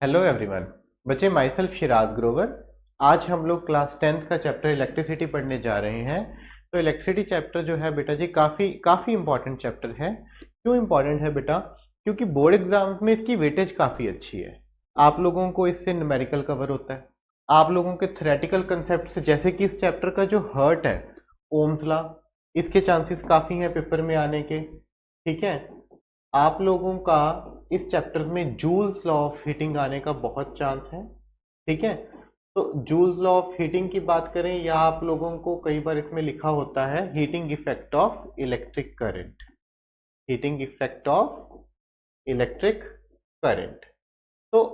Hello everyone. बच्चे, my self Siraj Grover. आज हम लोग क्लास 10th का चैप्टर इलेक्ट्रिसिटी पढ़ने जा रहे हैं। तो इलेक्ट्रिसिटी चैप्टर जो है बेटा जी काफ़ी काफ़ी इंपॉर्टेंट चैप्टर है। क्यों इंपॉर्टेंट है बेटा? क्योंकि बोर्ड एग्जाम में इसकी वेटेज काफ़ी अच्छी है। आप लोगों को इससे न्यूमेरिकल कवर होता है, आप लोगों के थ्योरेटिकल कंसेप्ट से, जैसे कि इस चैप्टर का जो हर्ट है, ओम्स लॉ, इसके चांसेस काफ़ी हैं पेपर में आने के। ठीक है, आप लोगों का इस चैप्टर में जूल्स लॉ ऑफ हीटिंग आने का बहुत चांस है। ठीक है, तो जूल्स लॉ ऑफ हीटिंग की बात करें, या आप लोगों को कई बार इसमें लिखा होता है heating effect of electric current. Heating effect of electric current. तो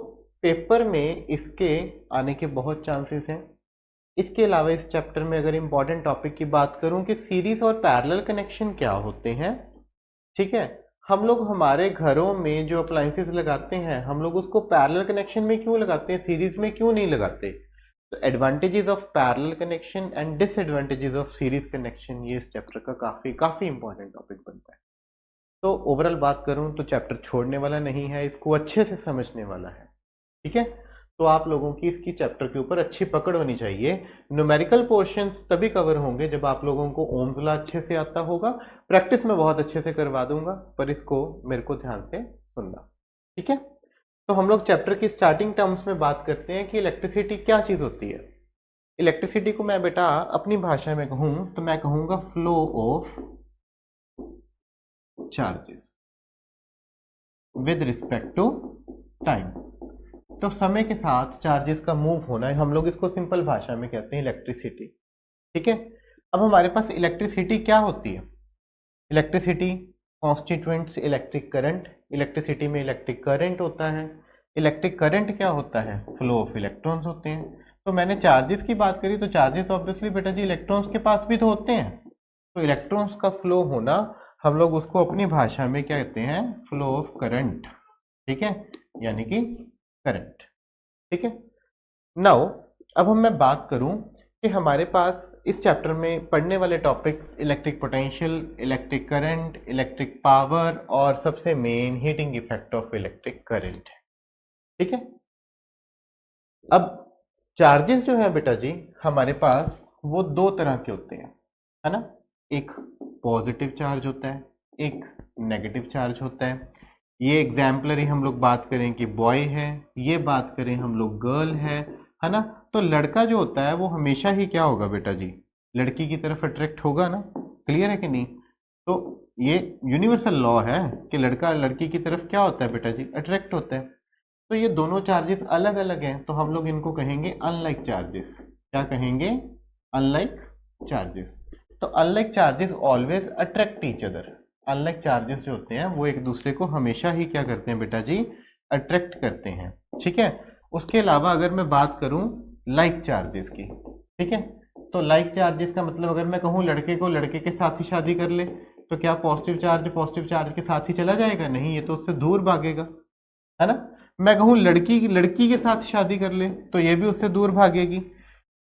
पेपर में इसके आने के बहुत चांसेस हैं। इसके अलावा इस चैप्टर में अगर इंपॉर्टेंट टॉपिक की बात करूं कि सीरीज और पैरेलल कनेक्शन क्या होते हैं। ठीक है, हम लोग हमारे घरों में जो अप्लायंसेस लगाते हैं, हम लोग उसको पैरेलल कनेक्शन में क्यों लगाते हैं, सीरीज में क्यों नहीं लगाते? तो advantages of parallel connection and disadvantages of series connection, ये इस चैप्टर का काफी काफी इंपॉर्टेंट टॉपिक बनता है। तो ओवरऑल बात करूं तो चैप्टर छोड़ने वाला नहीं है, इसको अच्छे से समझने वाला है। ठीक है, तो आप लोगों की इसकी चैप्टर के ऊपर अच्छी पकड़ होनी चाहिए। न्यूमेरिकल पोर्शंस तभी कवर होंगे जब आप लोगों को ओम्स लॉ अच्छे से आता होगा। प्रैक्टिस में बहुत अच्छे से करवा दूंगा, पर इसको मेरे को ध्यान से सुनना। ठीक है, तो हम लोग चैप्टर की स्टार्टिंग टर्म्स में बात करते हैं कि इलेक्ट्रिसिटी क्या चीज होती है। इलेक्ट्रिसिटी को मैं बेटा अपनी भाषा में कहूं तो मैं कहूंगा flow of charges with respect to time. तो समय के साथ चार्जेस का मूव होना है, हम लोग इसको सिंपल भाषा में कहते हैं इलेक्ट्रिसिटी। ठीक है, अब हमारे पास इलेक्ट्रिसिटी क्या होती है? Electricity constituents electric current. Electricity में इलेक्ट्रिक करंट होता है। इलेक्ट्रिक करंट क्या होता है? फ्लो ऑफ इलेक्ट्रॉन्स होते हैं। तो मैंने चार्जेस की बात करी, तो चार्जेस ऑब्वियसली बेटा जी इलेक्ट्रॉन्स के पास भी तो होते हैं। तो इलेक्ट्रॉन्स का फ्लो होना, हम लोग उसको अपनी भाषा में क्या कहते हैं? Flow of current. ठीक है, यानी कि करंट। ठीक है, नाउ अब मैं बात करूं कि हमारे पास इस चैप्टर में पढ़ने वाले topic electric potential, electric current, electric power और सबसे main heating effect of electric current है। ठीक है, अब चार्जेस जो है बेटा जी हमारे पास वो दो तरह के होते हैं, है ना? एक पॉजिटिव चार्ज होता है, एक नेगेटिव चार्ज होता है। ये एग्जाम्पलरी हम लोग बात करें कि बॉय है, ये बात करें हम लोग गर्ल है ना? तो लड़का जो होता है वो हमेशा ही क्या होगा बेटा जी? लड़की की तरफ अट्रैक्ट होगा ना। क्लियर है कि नहीं? तो ये यूनिवर्सल लॉ है कि लड़का लड़की की तरफ क्या होता है बेटा जी? अट्रैक्ट होता है। तो ये दोनों चार्जेस अलग अलग हैं, तो हम लोग इनको कहेंगे अनलाइक चार्जेस। क्या कहेंगे? Unlike charges. तो unlike charges always attract each other. Unlike charges जो होते हैं वो एक दूसरे को हमेशा ही क्या करते हैं बेटा जी? अट्रैक्ट करते हैं। ठीक है, उसके अलावा अगर मैं बात करूं लाइक चार्जेस की, ठीक है, तो लाइक चार्जेस का मतलब अगर मैं कहूं लड़के को लड़के के साथ ही शादी कर ले, तो क्या पॉजिटिव चार्ज के साथ ही चला जाएगा? नहीं, ये तो उससे दूर भागेगा, है ना? मैं कहूं लड़की लड़की के साथ शादी कर ले, तो ये भी उससे दूर भागेगी।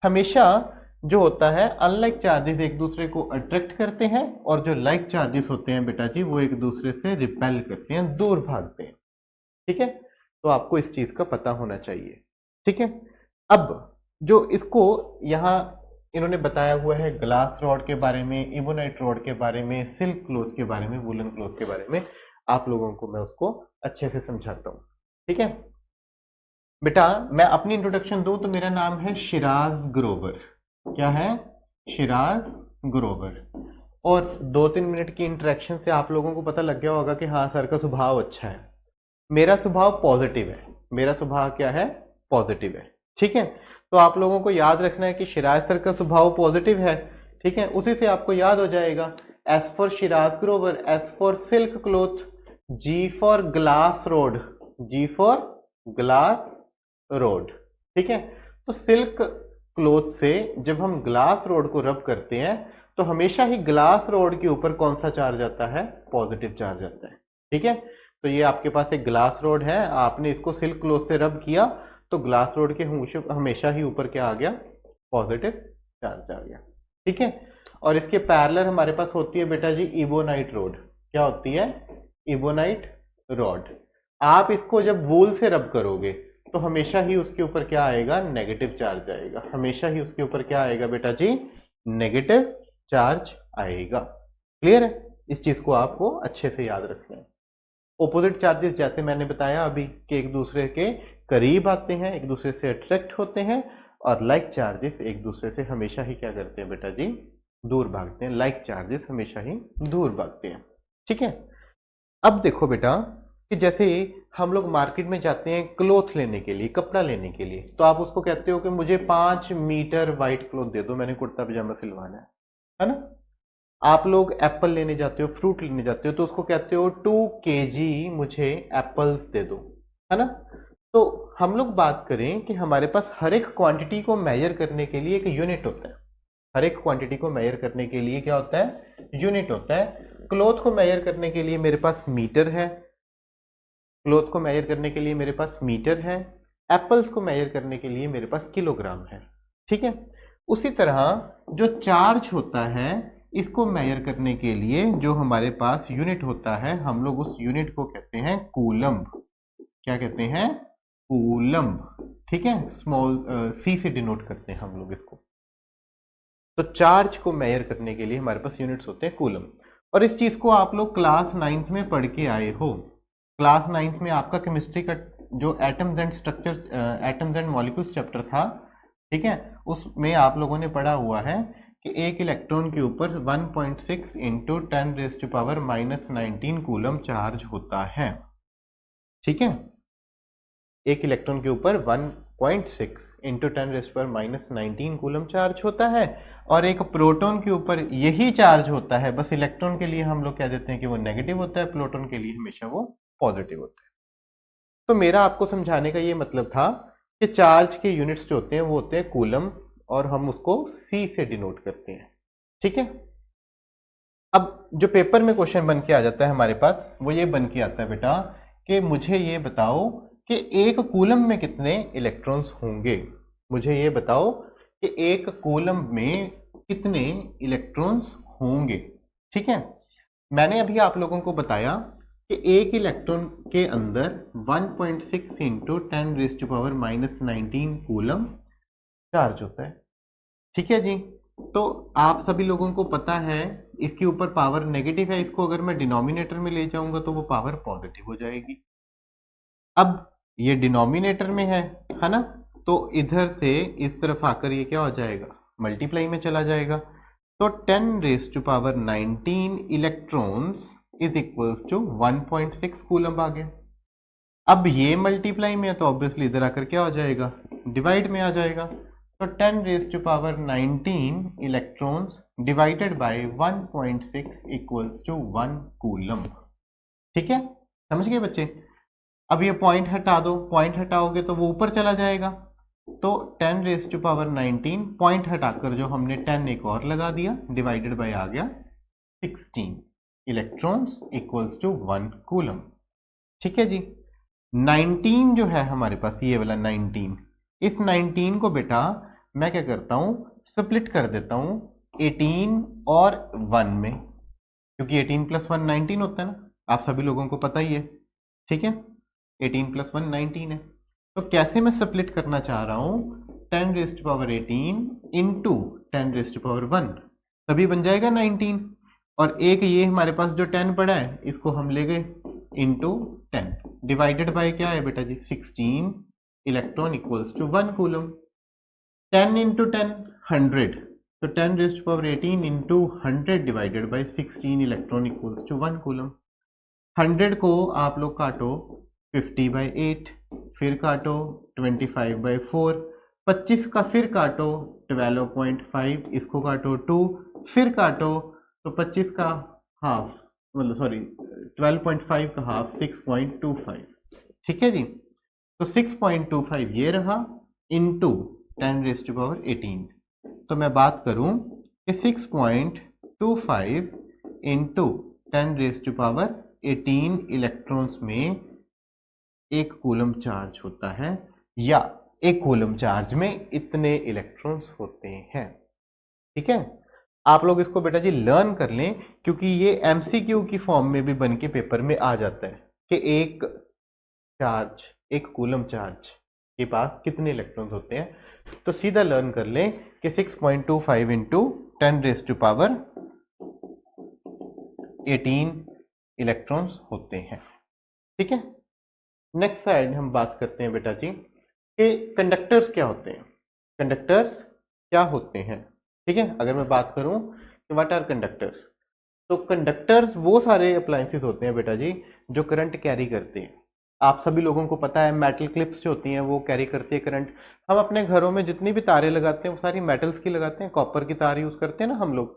हमेशा जो होता है अनलाइक चार्जेस एक दूसरे को अट्रैक्ट करते हैं, और जो लाइक चार्जेस होते हैं बेटा जी वो एक दूसरे से रिपेल करते हैं, दूर भागते हैं। ठीक है, तो आपको इस चीज का पता होना चाहिए। ठीक है, अब जो इसको यहाँ इन्होंने बताया हुआ है ग्लास रॉड के बारे में, इबोनाइट रॉड के बारे में, सिल्क क्लॉथ के बारे में, वुलन क्लॉथ के बारे में, आप लोगों को मैं उसको अच्छे से समझाता हूँ। ठीक है बेटा, मैं अपनी इंट्रोडक्शन दूं तो मेरा नाम है शिराज ग्रोवर। क्या है? शिराज ग्रोवर। और 2-3 मिनट की इंटरेक्शन से आप लोगों को पता लग गया होगा कि हाँ सर का स्वभाव अच्छा है। मेरा स्वभाव पॉजिटिव है। मेरा स्वभाव क्या है? पॉजिटिव है। ठीक है, तो आप लोगों को याद रखना है कि शिराज सर का स्वभाव पॉजिटिव है। ठीक है, उसी से आपको याद हो जाएगा, S for Shiraz Grover, S for silk cloth, G for glass road, G for glass road. ठीक है, तो सिल्क क्लोथ से जब हम ग्लास रोड को रब करते हैं तो हमेशा ही ग्लास रोड के ऊपर कौन सा चार्ज आता है? पॉजिटिव चार्ज आता है। ठीक है, तो ये आपके पास एक ग्लास रोड है, आपने इसको सिल्क क्लोथ से रब किया तो ग्लास रोड के हमेशा ही ऊपर क्या आ गया? पॉजिटिव चार्ज आ गया। ठीक है, और इसके पैरेलल हमारे पास होती है बेटा जी इबोनाइट रोड। क्या होती है? Ebonite rod. आप इसको जब वूल से रब करोगे तो हमेशा ही उसके ऊपर क्या आएगा, नेगेटिव चार्ज आएगा। हमेशा ही उसके ऊपर क्या आएगा बेटा जी, नेगेटिव चार्ज आएगा। क्लियर है? इस चीज को आपको अच्छे से याद रखना है। ऑपोजिट चार्जेस जैसे मैंने बताया अभी कि एक दूसरे के करीब आते हैं, एक दूसरे से अट्रैक्ट होते हैं, और लाइक चार्जेस एक दूसरे से हमेशा ही क्या करते हैं बेटा जी, दूर भागते हैं। लाइक चार्जेस हमेशा ही दूर भागते हैं। ठीक है। अब देखो बेटा कि जैसे हम लोग मार्केट में जाते हैं क्लोथ लेने के लिए, कपड़ा लेने के लिए, तो आप उसको कहते हो कि मुझे 5 मीटर व्हाइट क्लोथ दे दो, मैंने कुर्ता पजामा सिलवाना है ना। आप लोग एप्पल लेने जाते हो, फ्रूट लेने जाते हो, तो उसको कहते हो 2 kg मुझे एप्पल्स दे दो, है ना। तो हम लोग बात करें कि हमारे पास हर एक क्वांटिटी को मेजर करने के लिए एक यूनिट होता है। हर एक क्वांटिटी को मेजर करने के लिए क्या होता है, यूनिट होता है। क्लोथ को मेजर करने के लिए मेरे पास मीटर है, क्लोथ को मेजर करने के लिए मेरे पास मीटर है, एप्पल्स को मेजर करने के लिए मेरे पास किलोग्राम है। ठीक है। उसी तरह जो चार्ज होता है, इसको मेजर करने के लिए जो हमारे पास यूनिट होता है, हम लोग उस यूनिट को कहते हैं कूलम्ब। क्या कहते हैं, कूलम्ब। ठीक है, स्मॉल सी से डिनोट करते हैं हम लोग इसको। तो चार्ज को मेजर करने के लिए हमारे पास यूनिट्स होते हैं कूलम। और इस चीज को आप लोग क्लास 9th में पढ़ के आए हो। क्लास 9th में आपका केमिस्ट्री का जो atoms and structure, atoms and molecules chapter था, ठीक है, उसमें आप लोगों ने पढ़ा हुआ है कि एक इलेक्ट्रॉन के ऊपर 1.6 इंटू 10⁻⁻19 कूलम चार्ज होता है। ठीक है, एक इलेक्ट्रॉन के ऊपर 1.6 इंटू 10⁻⁻19 कूलम चार्ज होता है, और एक प्रोटॉन के ऊपर यही चार्ज होता है, बस इलेक्ट्रॉन के लिए हम लोग कह देते हैं कि वो नेगेटिव होता है, प्रोटॉन के लिए हमेशा वो पॉजिटिव होता है। तो मेरा आपको समझाने का ये मतलब था कि चार्ज के यूनिट्स जो होते हैं वो होते हैं कूलम, और हम उसको C से डिनोट करते हैं। ठीक है। अब जो पेपर में क्वेश्चन बन के आ जाता है हमारे पास, वो ये बन के आता है बेटा कि मुझे ये बताओ कि एक कूलम में कितने इलेक्ट्रॉन्स होंगे। मुझे ये बताओ कि एक कूलम में कितने इलेक्ट्रॉन्स होंगे। ठीक है। मैंने अभी आप लोगों को बताया कि एक इलेक्ट्रॉन के अंदर 1.6 इंटू 10⁻⁻19 कूलम चार्ज होता है। ठीक है जी। तो आप सभी लोगों को पता है इसके ऊपर पावर नेगेटिव है, इसको अगर मैं डिनोमिनेटर में ले जाऊंगा तो वो पावर पॉजिटिव हो जाएगी। अब ये डिनोमिनेटर में है ना, तो इधर से इस तरफ आकर ये क्या हो जाएगा, मल्टीप्लाई में चला जाएगा। तो 10⁻19 electrons is equals to 1.6 coulomb आ गया। अब ये मल्टीप्लाई में है तो ऑब्वियसली इधर आकर क्या हो जाएगा, डिवाइड में आ जाएगा। तो 10⁻19 electrons divided by 1.6 equals to 1 coulomb. ठीक है, समझ गए बच्चे। अब ये पॉइंट हटा दो, पॉइंट हटाओगे तो वो ऊपर चला जाएगा। तो 10⁻19 पॉइंट हटाकर जो हमने 10 एक और लगा दिया, डिवाइडेड बाय आ गया 16 इलेक्ट्रॉन्स इक्वल्स टू 1 कूलम। ठीक है जी। 19 जो है हमारे पास, ये वाला 19, इस 19 को बेटा मैं क्या करता हूं, स्प्लिट कर देता हूं 18 और 1 में, क्योंकि 18 + 1 19 होता है ना, आप सभी लोगों को पता ही है। ठीक है, 18 + 1 19 है। तो कैसे मैं स्प्लिट करना चाह रहा हूं, 10⁻18 इंटू 10⁻1, तभी बन जाएगा 19। और एक ये हमारे पास जो 10 पड़ा है, इसको हम ले गए इंटू 10, डिवाइडेड बाय क्या है बेटा जी, 16 electron equals to 1 coulomb. 10 into 10 100, तो 10⁻18 into 100 divided by 16 electron equals to 1 coulomb. 100 को आप लोग काटो 50/8, फिर काटो 25/4, 25 का फिर काटो 12.5, इसको काटो 2, फिर काटो तो 25 का हाफ, मतलब सॉरी 12.5 का हाफ 6.25। ठीक है जी। तो 6.25 ये रहा इंटू 10⁻18। तो मैं बात करूं कि 6.25 इंटू 10⁻18 इलेक्ट्रॉन्स में एक कूलम चार्ज होता है, या एक कूलम चार्ज में इतने इलेक्ट्रॉन्स होते हैं। ठीक है, आप लोग इसको बेटा जी लर्न कर लें, क्योंकि ये एमसीक्यू की फॉर्म में भी बन के पेपर में आ जाता है कि एक चार्ज, एक कूलम चार्ज के पास कितने इलेक्ट्रॉन्स होते हैं, तो सीधा लर्न कर लें कि 6.25 इंटू 10⁻18 इलेक्ट्रॉन्स होते हैं। ठीक है, नेक्स्ट साइड हम बात करते हैं बेटा जी कि कंडक्टर्स क्या होते हैं। कंडक्टर्स क्या होते हैं, ठीक है, अगर मैं बात करूं कि व्हाट आर कंडक्टर्स, तो कंडक्टर्स वो सारे अप्लायंसेस होते हैं बेटा जी जो करंट कैरी करते हैं। आप सभी लोगों को पता है मेटल क्लिप्स जो होती हैं वो कैरी करती है करंट। हम अपने घरों में जितनी भी तारें लगाते हैं वो सारी मेटल्स की लगाते हैं, कॉपर की तार यूज करते हैं ना हम लोग,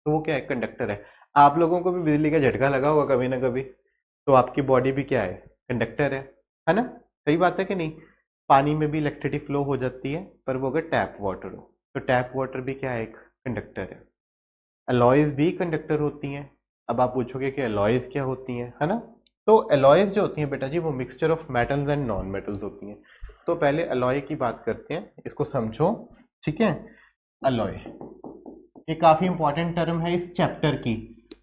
तो वो क्या है, कंडक्टर है। आप लोगों को भी बिजली का झटका लगा होगा कभी ना कभी, तो आपकी बॉडी भी क्या है, कंडक्टर है ना, सही बात है कि नहीं। पानी में भी इलेक्ट्रिसिटी फ्लो हो जाती है, पर वो अगर टैप वाटर हो, तो टैप वाटर भी क्या है, एक कंडक्टर है। अलॉयज भी कंडक्टर होती हैं। अब आप पूछोगे कि अलॉयज क्या होती हैं, है ना। तो अलॉयज जो होती हैं बेटा जी वो mixture of metals and non metals होती हैं। तो पहले अलॉय की बात करते हैं, इसको समझो, ठीक है। अलॉय ये काफी इंपॉर्टेंट टर्म है इस चैप्टर की।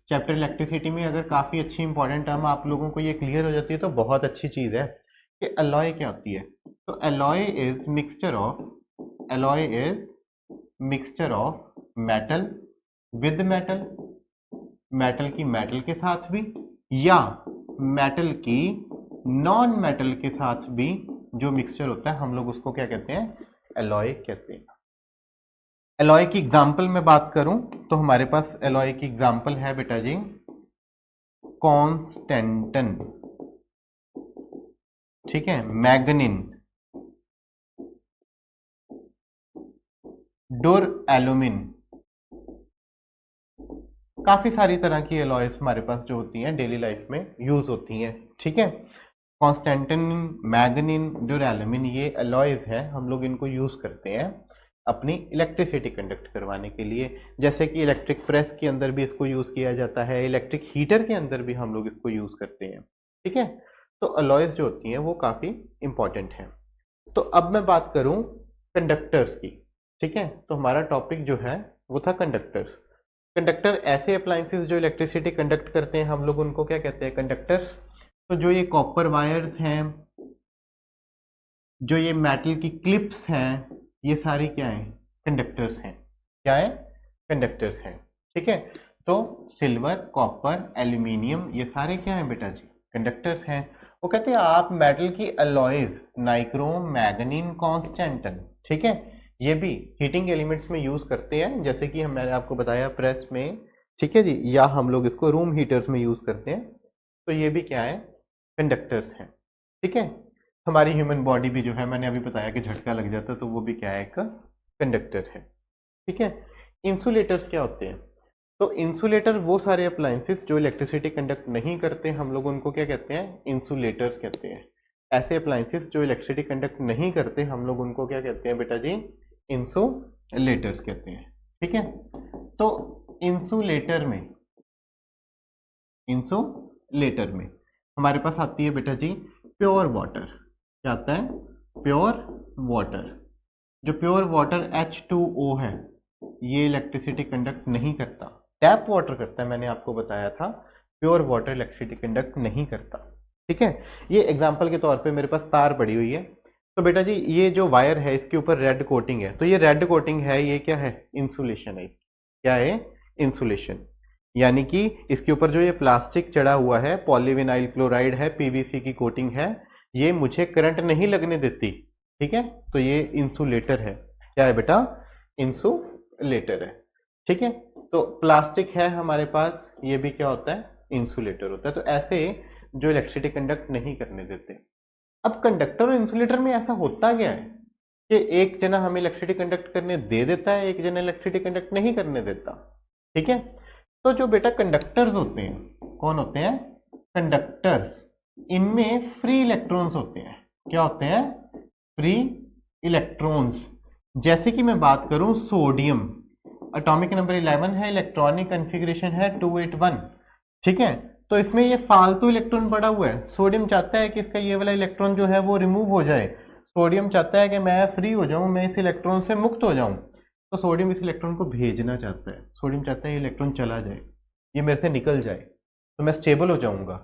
चैप्टर इलेक्ट्रिसिटी में अगर काफी अच्छी इंपॉर्टेंट टर्म आप लोगों को ये क्लियर हो जाती है तो बहुत अच्छी चीज है कि अलॉय क्या होती है। तो alloy is mixture of metal with metal, metal की मेटल के साथ भी, या मेटल की नॉन मेटल के साथ भी जो मिक्सचर होता है हम लोग उसको क्या कहते हैं, अलॉय कहते हैं। अलॉय की एग्जांपल में बात करूं तो हमारे पास अलॉय की एग्जांपल है बेटा जी कॉन्स्टेंटन, ठीक है, मैग्नीन, डुर एल्यूमिन, काफी सारी तरह की अलॉयज हमारे पास जो होती हैं डेली लाइफ में यूज होती हैं, ठीक है। कॉन्स्टेंटिन, मैग्नीन, ड्यूरेलमिन ये अलॉयज हैं, हम लोग इनको यूज करते हैं अपनी इलेक्ट्रिसिटी कंडक्ट करवाने के लिए। जैसे कि इलेक्ट्रिक प्रेस के अंदर भी इसको यूज किया जाता है, इलेक्ट्रिक हीटर के अंदर भी हम लोग इसको यूज करते हैं, ठीक है। तो अलॉयज जो होती हैं वो काफी इंपॉर्टेंट है। तो अब मैं बात करूं कंडक्टर्स की, ठीक है। तो हमारा टॉपिक जो है वो था कंडक्टर्स। कंडक्टर ऐसे अप्लायंसेस जो इलेक्ट्रिसिटी कंडक्ट करते हैं, हम लोग उनको क्या कहते हैं, कंडक्टर्स। तो जो ये कॉपर वायर्स हैं, जो ये मेटल की क्लिप्स हैं, ये सारी क्या है, कंडक्टर्स हैं। क्या है, कंडक्टर्स हैं, ठीक है। तो सिल्वर, कॉपर, एल्यूमिनियम ये सारे क्या हैं बेटा जी, कंडक्टर्स हैं। वो कहते हैं आप मेटल की अलॉयज नाइक्रोम, मैग्नीन, कॉन्स्टेंटन, ठीक है, ये भी हीटिंग एलिमेंट्स में यूज करते हैं, जैसे कि मैंने आपको बताया प्रेस में, ठीक है जी, या हम लोग इसको रूम हीटर्स में यूज करते हैं। तो ये भी क्या है, कंडक्टर्स हैं, ठीक है। हमारी ह्यूमन बॉडी भी जो है, मैंने अभी बताया कि झटका लग जाता है, तो वो भी क्या है, एक कंडक्टर है, ठीक है। इंसुलेटर्स क्या होते हैं, तो इंसुलेटर वो सारे अप्लायंसेस जो इलेक्ट्रिसिटी कंडक्ट नहीं करते, हम लोग उनको क्या कहते हैं, इंसुलेटर्स कहते हैं। ऐसे अप्लायंसेस जो इलेक्ट्रिसिटी कंडक्ट नहीं करते, हम लोग उनको क्या कहते हैं बेटा जी, इंसुलेटर्स कहते हैं, ठीक है। तो इंसुलेटर में इंसुलेटर में हमारे पास आती है बेटा जी प्योर वाटर। क्या आता है, प्योर वाटर। जो प्योर वाटर H2O है, ये इलेक्ट्रिसिटी कंडक्ट नहीं करता, टैप वाटर करता है, मैंने आपको बताया था। प्योर वाटर इलेक्ट्रिसिटी कंडक्ट नहीं करता, ठीक है। ये एग्जांपल के तौर पे मेरे पास तार पड़ी हुई है, तो बेटा जी ये जो वायर है इसके ऊपर रेड कोटिंग है, तो ये रेड कोटिंग है, ये क्या है, इंसुलेशन है। क्या है, इंसुलेशन। यानी कि इसके ऊपर जो ये प्लास्टिक चढ़ा हुआ है, पॉलीविनाइल क्लोराइड है, पीवीसी की कोटिंग है, ये मुझे करंट नहीं लगने देती, ठीक है। तो ये इंसुलेटर है। क्या है बेटा, इंसुलेटर है, ठीक है। तो प्लास्टिक है हमारे पास, ये भी क्या होता है, इंसुलेटर होता है। तो ऐसे जो इलेक्ट्रिसिटी कंडक्ट नहीं करने देते। अब कंडक्टर और इंसुलेटर में ऐसा होता क्या है कि एक जना हमें इलेक्ट्रिसिटी कंडक्ट करने दे देता है, एक जना इलेक्ट्रिसिटी कंडक्ट नहीं करने देता, ठीक है। तो जो बेटा कंडक्टर्स होते हैं, कौन होते हैं, कंडक्टर्स, इनमें फ्री इलेक्ट्रॉन्स होते हैं। क्या होते हैं, फ्री इलेक्ट्रॉन्स। जैसे कि मैं बात करूं सोडियम, एटॉमिक नंबर 11 है, इलेक्ट्रॉनिक कॉन्फ़िगरेशन है 281, ठीक है। तो इसमें ये फालतू इलेक्ट्रॉन पड़ा हुआ है, सोडियम चाहता है कि इसका ये वाला इलेक्ट्रॉन जो है वो रिमूव हो जाए, सोडियम चाहता है कि मैं फ्री हो जाऊं, मैं इस इलेक्ट्रॉन से मुक्त हो जाऊं। तो सोडियम इस इलेक्ट्रॉन को भेजना चाहता है, सोडियम चाहता है ये इलेक्ट्रॉन चला जाए, ये मेरे से निकल जाए, तो मैं स्टेबल हो जाऊंगा,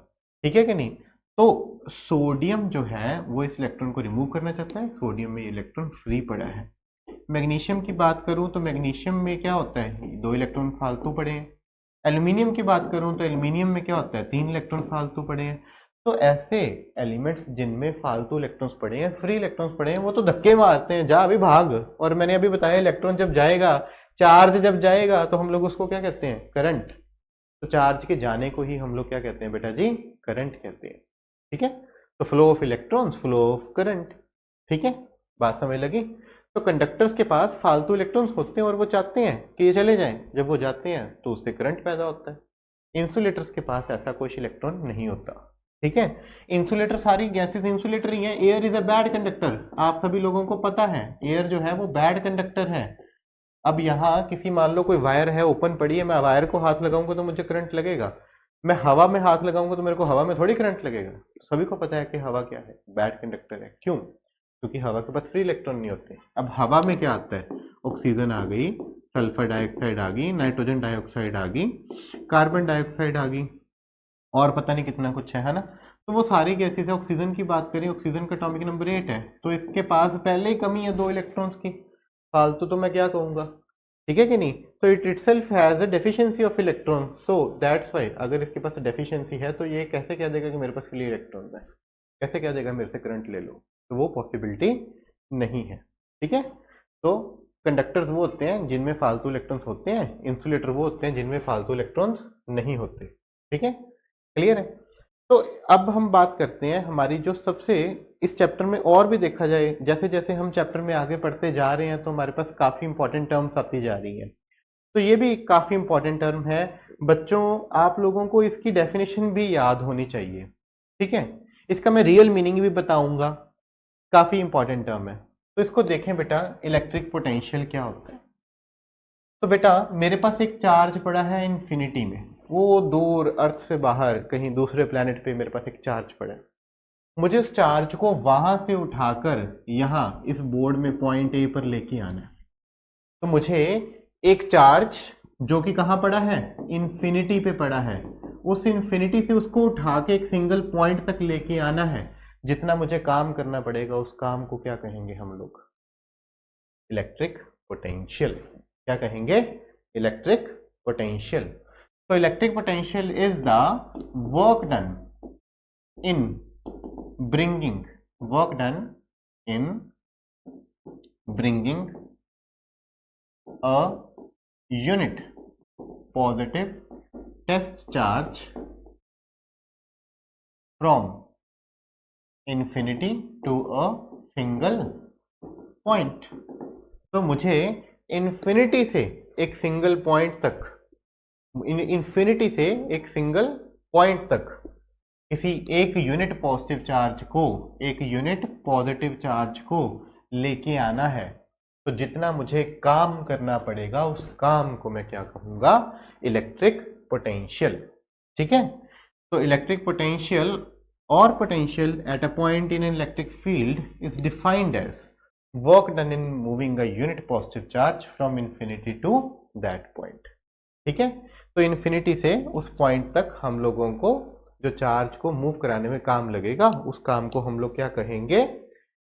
ठीक है कि नहीं। तो सोडियम जो है वो इस इलेक्ट्रॉन को रिमूव करना चाहता है, सोडियम में इलेक्ट्रॉन फ्री पड़ा है। मैग्नीशियम की बात करूं तो मैग्नीशियम में क्या होता है, 2 इलेक्ट्रॉन फालतू पड़े हैं। एल्यूमिनियम की बात करूं तो एल्यूमिनियम में क्या होता है, 3 इलेक्ट्रॉन फालतू पड़े हैं। तो ऐसे एलिमेंट्स जिनमें फालतू इलेक्ट्रॉन्स पड़े हैं, फ्री इलेक्ट्रॉन्स पड़े हैं, वो तो धक्के मारते हैं, जा अभी भाग। और मैंने अभी बताया इलेक्ट्रॉन जब जाएगा, चार्ज जब जाएगा तो हम लोग उसको क्या कहते हैं, करंट। तो चार्ज के जाने को ही हम लोग क्या कहते हैं बेटा जी, करंट कहते हैं। ठीक है, तो flow of electrons, flow of current. ठीक है, बात समझ लगी। तो कंडक्टर्स के पास फालतू इलेक्ट्रॉन्स होते हैं और वो चाहते हैं कि ये चले जाएं। जब वो जाते हैं तो उससे करंट पैदा होता है। इंसुलेटर्स के पास ऐसा कोई इलेक्ट्रॉन नहीं होता। ठीक है, इंसुलेटर सारी गैसेस इंसुलेटर ही है। Air is a bad conductor, आप सभी लोगों को पता है एयर जो है वो बैड कंडक्टर है। अब यहाँ किसी, मान लो कोई वायर है ओपन पड़ी है, मैं वायर को हाथ लगाऊंगा तो मुझे करंट लगेगा, मैं हवा में हाथ लगाऊंगा तो मेरे को हवा में थोड़ी करंट लगेगा। सभी को पता है कि हवा क्या है, बैड कंडक्टर है। क्यों? क्योंकि हवा के पास फ्री इलेक्ट्रॉन नहीं होते। अब हवा में क्या आता है, ऑक्सीजन आ गई, सल्फर डाइऑक्साइड आ गई, नाइट्रोजन डाइऑक्साइड आ गई, कार्बन डाइऑक्साइड आ गई, और पता नहीं कितना कुछ है ना। तो वो सारी गैसेस है। ऑक्सीजन की बात करें, ऑक्सीजन का एटॉमिक नंबर 8 है, तो इसके पास पहले ही कमी है 2 इलेक्ट्रॉन्स की, फालतू तो मैं क्या कहूंगा। ठीक है कि नहीं? तो it itself has a deficiency of electron, so that's why अगर इसके पास डेफिशिएंसी है तो ये कैसे कह देगा कि मेरे पास फ्री इलेक्ट्रॉन है, कैसे कह देगा मेरे से करंट ले लो, तो वो पॉसिबिलिटी नहीं है। ठीक है, तो कंडक्टर्स वो होते हैं जिनमें फालतू इलेक्ट्रॉन्स होते हैं, इंसुलेटर वो होते हैं जिनमें फालतू इलेक्ट्रॉन्स नहीं होते। ठीक है, क्लियर है? तो अब हम बात करते हैं हमारी जो सबसे, इस चैप्टर में और भी देखा जाए, जैसे जैसे हम चैप्टर में आगे पढ़ते जा रहे हैं तो हमारे पास काफी इंपॉर्टेंट टर्म्स आती जा रही हैं। तो ये भी काफी इंपॉर्टेंट टर्म है बच्चों, आप लोगों को इसकी डेफिनेशन भी याद होनी चाहिए। ठीक है, इसका मैं रियल मीनिंग भी बताऊंगा, काफी इंपॉर्टेंट टर्म है। तो इसको देखें बेटा, इलेक्ट्रिक पोटेंशियल क्या होता है। तो बेटा मेरे पास एक चार्ज पड़ा है इन्फिनिटी में, वो दूर अर्थ से बाहर कहीं दूसरे प्लेनेट पे मेरे पास एक चार्ज पड़ा है। मुझे उस चार्ज को वहां से उठाकर यहां इस बोर्ड में पॉइंट ए पर लेके आना है। तो मुझे एक चार्ज जो कि कहां पड़ा है, इन्फिनिटी पे पड़ा है, उस इन्फिनिटी से उसको उठा के एक सिंगल पॉइंट तक लेके आना है। जितना मुझे काम करना पड़ेगा उस काम को क्या कहेंगे हम लोग, इलेक्ट्रिक पोटेंशियल। क्या कहेंगे, इलेक्ट्रिक पोटेंशियल। तो electric potential is the work done in bringing work done in bringing a unit positive test charge from infinity to a single point। तो मुझे इन्फिनिटी से एक सिंगल पॉइंट तक, इन्फिनिटी से एक सिंगल पॉइंट तक किसी एक यूनिट पॉजिटिव चार्ज को, एक यूनिट पॉजिटिव चार्ज को लेके आना है। तो जितना मुझे काम करना पड़ेगा उस काम को मैं क्या कहूंगा, इलेक्ट्रिक पोटेंशियल। ठीक है, तो इलेक्ट्रिक पोटेंशियल और potential at a point in an electric field is defined as work done in moving a unit positive charge from infinity to that point. ठीक है, तो इन्फिनिटी से उस पॉइंट तक हम लोगों को जो चार्ज को मूव कराने में काम लगेगा उस काम को हम लोग क्या कहेंगे,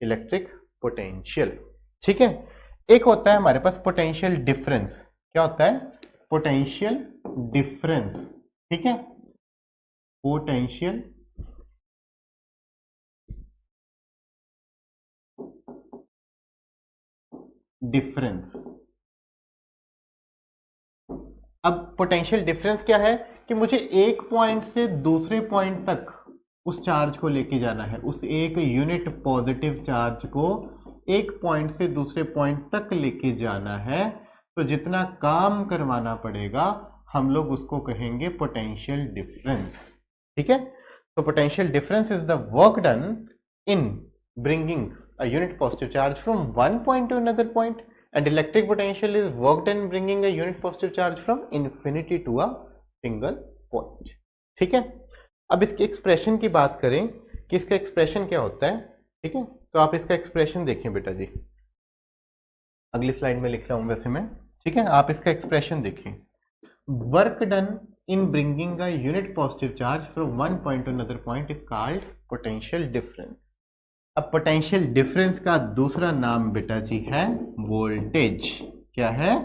इलेक्ट्रिक पोटेंशियल। ठीक है, एक होता है हमारे पास पोटेंशियल डिफरेंस। क्या होता है, पोटेंशियल डिफरेंस। ठीक है, पोटेंशियल डिफरेंस। अब पोटेंशियल डिफरेंस क्या है कि मुझे एक पॉइंट से दूसरे पॉइंट तक उस चार्ज को लेके जाना है, उस एक यूनिट पॉजिटिव चार्ज को एक पॉइंट से दूसरे पॉइंट तक लेके जाना है। तो जितना काम करवाना पड़ेगा हम लोग उसको कहेंगे पोटेंशियल डिफरेंस। ठीक है, तो potential difference is the work done in bringing a unit positive charge from one point two another point, and electric potential is worked in bringing a unit positive charge from infinity to a single point। ठीक है, अब इसके expression की बात करें कि इसका expression क्या होता है। ठीक है, तो आप इसका एक्सप्रेशन देखें बेटा जी, अगली स्लाइड में लिख रहा हूं वैसे मैं। ठीक है, आप इसका एक्सप्रेशन देखें, work done in bringing a unit positive charge from one point to another point is called potential difference. अब पोटेंशियल डिफरेंस का दूसरा नाम बेटा जी है वोल्टेज। क्या है?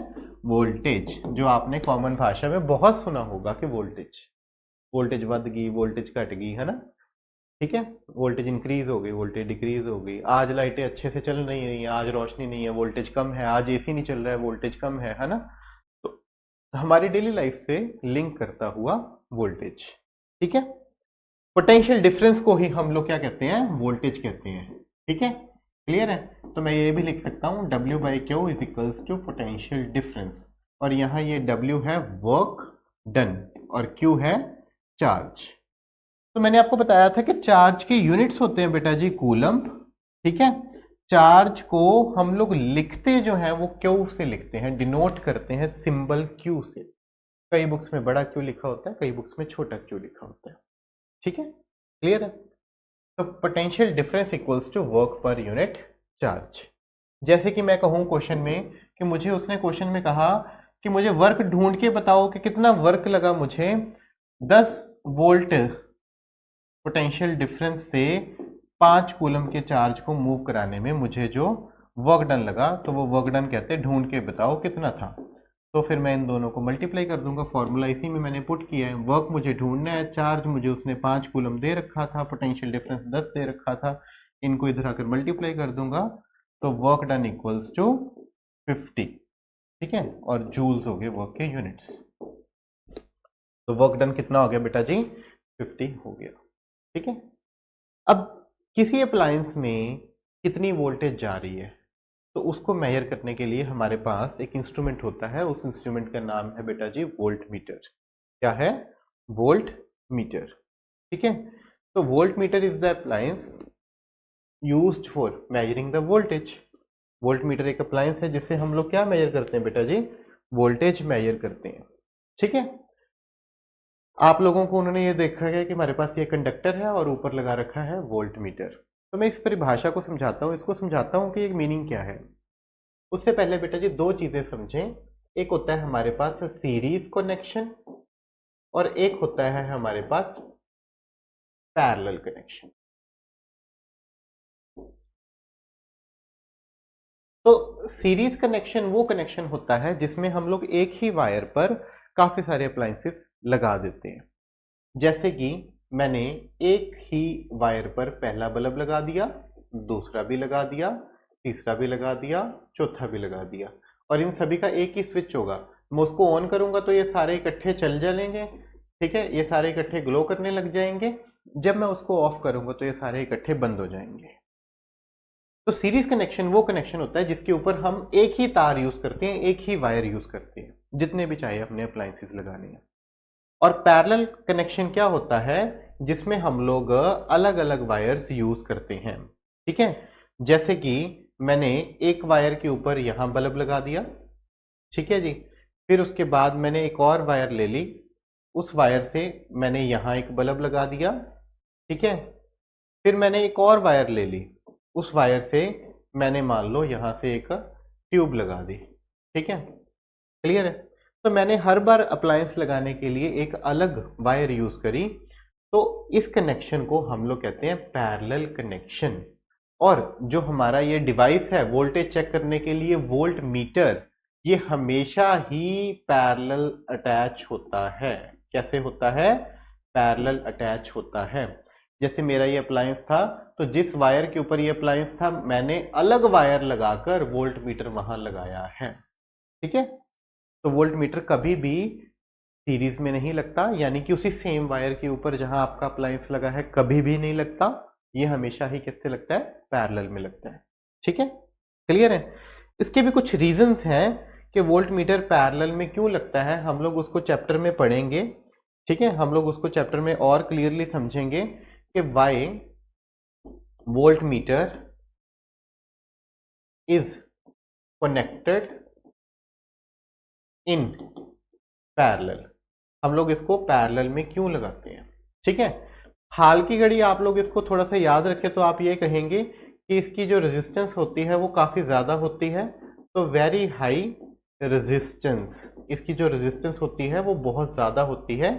वोल्टेज। जो आपने कॉमन भाषा में बहुत सुना होगा कि वोल्टेज वोल्टेज बढ़ गई, वोल्टेज घट गई, है ना? ठीक है, वोल्टेज इंक्रीज हो गई, वोल्टेज डिक्रीज हो गई, आज लाइटें अच्छे से चल नहीं रही है, आज रोशनी नहीं है, वोल्टेज कम है, आज एसी नहीं चल रहा है, वोल्टेज कम है ना? तो हमारी डेली लाइफ से लिंक करता हुआ वोल्टेज। ठीक है, पोटेंशियल डिफरेंस को ही हम लोग क्या कहते हैं? वोल्टेज कहते हैं। ठीक है, क्लियर है? तो मैं ये भी लिख सकता हूं W by Q is equals to potential difference, और यहां ये W है वर्क डन और Q है चार्ज। तो मैंने आपको बताया था कि चार्ज के यूनिट्स होते हैं बेटा जी कूलम्ब। ठीक है, चार्ज को हम लोग लिखते जो है वो क्यू से लिखते हैं, डिनोट करते हैं सिंबल क्यू से। कई बुक्स में बड़ा क्यू लिखा होता है, कई बुक्स में छोटा क्यू लिखा होता है। ठीक है, क्लियर है? तो potential difference equals to work per unit charge. जैसे कि मैं कहूं क्वेश्चन में कि मुझे उसने क्वेश्चन में कहा कि मुझे वर्क ढूंढ के बताओ कि कितना वर्क लगा मुझे 10 वोल्ट पोटेंशियल डिफरेंस से 5 कूलम के चार्ज को मूव कराने में मुझे जो वर्क डन लगा, तो वो वर्क डन कहते हैं ढूंढ के बताओ कितना था। तो फिर मैं इन दोनों को मल्टीप्लाई कर दूंगा, फॉर्मूला इसी में मैंने पुट किया है। वर्क मुझे ढूंढना है, चार्ज मुझे उसने 5 कूलम दे रखा था, पोटेंशियल डिफरेंस 10 दे रखा था, इनको इधर आकर मल्टीप्लाई कर दूंगा, तो वर्क डन इक्वल्स टू 50। ठीक है, और जूल्स हो गए वर्क के यूनिट्स। तो वर्क डन कितना हो गया बेटा जी? 50 हो गया। ठीक है, अब किसी अप्लायंस में कितनी वोल्टेज जा रही है, तो उसको मेजर करने के लिए हमारे पास एक इंस्ट्रूमेंट होता है। उस इंस्ट्रूमेंट का नाम है बेटा जी वोल्ट मीटर। क्या है? Volt meter. ठीक है, तो volt meter is the appliance used for measuring the voltage. Volt meter एक अप्लायंस है जिससे हम लोग क्या मेजर करते हैं बेटा जी? वोल्टेज मेजर करते हैं। ठीक है, आप लोगों को उन्होंने ये देखा है कि हमारे पास ये कंडक्टर है और ऊपर लगा रखा है वोल्ट मीटर। तो मैं इस परिभाषा को समझाता हूँ, इसको समझाता हूँ कि एक मीनिंग क्या है। उससे पहले बेटा जी दो चीजें समझें। एक होता है हमारे पास सीरीज कनेक्शन और एक होता है हमारे पास पैरेलल कनेक्शन। तो सीरीज कनेक्शन वो कनेक्शन होता है जिसमें हम लोग एक ही वायर पर काफी सारे अप्लायंसेस लगा देते हैं। जैसे कि मैंने एक ही वायर पर पहला बल्ब लगा दिया, दूसरा भी लगा दिया, तीसरा भी लगा दिया, चौथा भी लगा दिया, और इन सभी का एक ही स्विच होगा। मैं उसको ऑन करूंगा तो ये सारे इकट्ठे चल जलेंगे। ठीक है, ये सारे इकट्ठे ग्लो करने लग जाएंगे। जब मैं उसको ऑफ करूंगा तो ये सारे इकट्ठे बंद हो जाएंगे। तो सीरीज कनेक्शन वो कनेक्शन होता है जिसके ऊपर हम एक ही तार यूज करते हैं, एक ही वायर यूज करते हैं, जितने भी चाहे अपने अप्लायंसेस लगाने हैं। और पैरेलल कनेक्शन क्या होता है? जिसमें हम लोग अलग अलग वायर्स यूज करते हैं। ठीक है, जैसे कि मैंने एक वायर के ऊपर यहां बल्ब लगा दिया। ठीक है जी, फिर उसके बाद मैंने एक और वायर ले ली, उस वायर से मैंने यहां एक बल्ब लगा दिया। ठीक है, फिर मैंने एक और वायर ले ली, उस वायर से मैंने मान लो यहां से एक ट्यूब लगा दी। ठीक है, क्लियर है? तो मैंने हर बार अप्लायंस लगाने के लिए एक अलग वायर यूज करी, तो इस कनेक्शन को हम लोग कहते हैं पैरेलल कनेक्शन। और जो हमारा ये डिवाइस है वोल्टेज चेक करने के लिए वोल्ट मीटर, ये हमेशा ही पैरेलल अटैच होता है। कैसे होता है? पैरेलल अटैच होता है। जैसे मेरा ये अप्लायंस था, तो जिस वायर के ऊपर ये अप्लायंस था मैंने अलग वायर लगाकर वोल्ट मीटर वहां लगाया है। ठीक है, तो वोल्ट मीटर कभी भी सीरीज में नहीं लगता, यानी कि उसी सेम वायर के ऊपर जहां आपका अप्लायंस लगा है कभी भी नहीं लगता। ये हमेशा ही किससे लगता है? पैरेलल में लगता है। ठीक है, क्लियर है? इसके भी कुछ रीजंस हैं कि वोल्ट मीटर पैरेलल में क्यों लगता है, हम लोग उसको चैप्टर में पढ़ेंगे। ठीक है, हम लोग उसको चैप्टर में और क्लियरली समझेंगे कि why voltmeter is connected in parallel. हम लोग इसको पैरेलल में क्यों लगाते हैं? ठीक है, हाल की घड़ी आप लोग इसको थोड़ा सा याद रखें तो आप ये कहेंगे कि इसकी जो रेजिस्टेंस होती है वो काफी ज्यादा होती है, तो वेरी हाई रेजिस्टेंस, इसकी जो रेजिस्टेंस होती है वो बहुत ज्यादा होती है,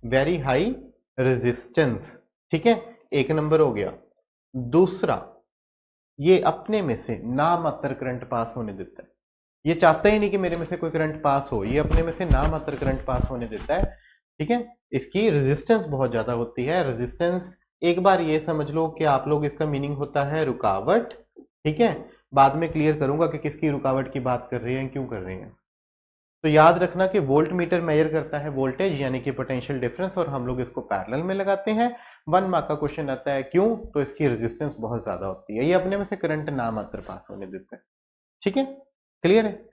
वेरी हाई रेजिस्टेंस। ठीक है, एक नंबर हो गया। दूसरा, ये अपने में से नामात्र करंट पास होने देता है, ये चाहता ही नहीं कि मेरे में से कोई करंट पास हो, ये अपने में से नामात्र करंट पास होने देता है। ठीक है, इसकी रेजिस्टेंस बहुत ज्यादा होती है। रेजिस्टेंस एक बार ये समझ लो कि आप लोग इसका मीनिंग होता है रुकावट। ठीक है, बाद में क्लियर करूंगा कि किसकी रुकावट की बात कर रहे हैं, क्यों कर रहे हैं। तो याद रखना कि वोल्ट मीटर मेजर करता है वोल्टेज यानी कि पोटेंशियल डिफरेंस, और हम लोग इसको पैरेलल में लगाते हैं। 1 मार्क का क्वेश्चन आता है क्यों, तो इसकी रेजिस्टेंस बहुत ज्यादा होती है, ये अपने में से करंट नामात्र पास होने देता है। ठीक है, क्लियर है।